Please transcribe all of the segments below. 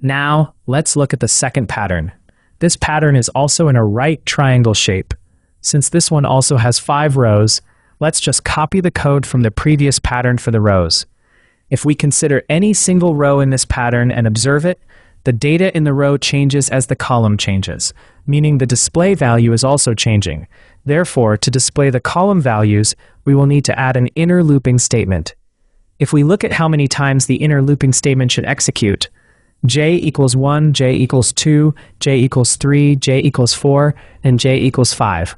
Now, let's look at the second pattern. This pattern is also in a right triangle shape. Since this one also has 5 rows, let's just copy the code from the previous pattern for the rows. If we consider any single row in this pattern and observe it, the data in the row changes as the column changes, meaning the display value is also changing. Therefore, to display the column values, we will need to add an inner looping statement. If we look at how many times the inner looping statement should execute, j equals 1, j equals 2, j equals 3, j equals 4, and j equals 5.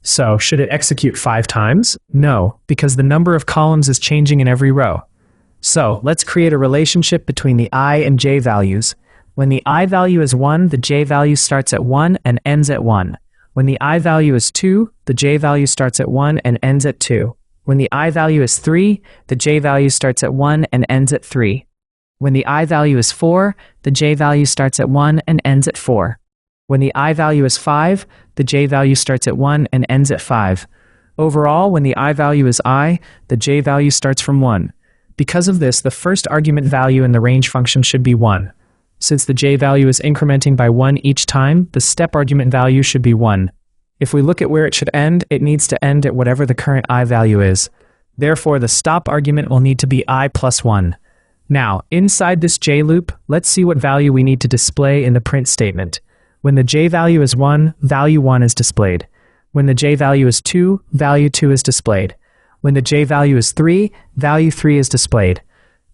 So, should it execute 5 times? No, because the number of columns is changing in every row. So, let's create a relationship between the I and j values. When the I value is 1, the j value starts at 1 and ends at 1. When the I value is 2, the j value starts at 1 and ends at 2. When the I value is 3, the j value starts at 1 and ends at 3. When the I value is 4, the j value starts at 1 and ends at 4. When the I value is 5, the j value starts at 1 and ends at 5. Overall, when the I value is I, the j value starts from 1. Because of this, the first argument value in the range function should be 1. Since the j value is incrementing by 1 each time, the step argument value should be 1. If we look at where it should end, it needs to end at whatever the current I value is. Therefore, the stop argument will need to be I plus 1. Now, inside this j loop, let's see what value we need to display in the print statement. When the j value is 1, value 1 is displayed. When the j value is 2, value 2 is displayed. When the j value is 3, value 3 is displayed.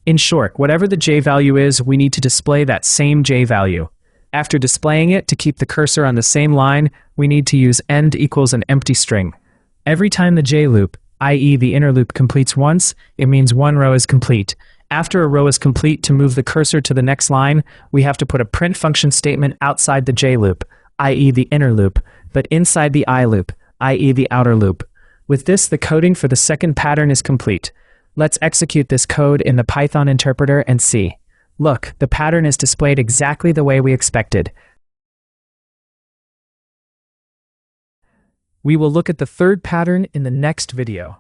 In short, whatever the j value is, we need to display that same j value. After displaying it, to keep the cursor on the same line, we need to use end equals an empty string. Every time the j loop, i.e. the inner loop, completes once, it means one row is complete. After a row is complete, to move the cursor to the next line, we have to put a print function statement outside the j loop, i.e. the inner loop, but inside the I loop, i.e. the outer loop. With this, the coding for the second pattern is complete. Let's execute this code in the Python interpreter and see. Look, the pattern is displayed exactly the way we expected. We will look at the third pattern in the next video.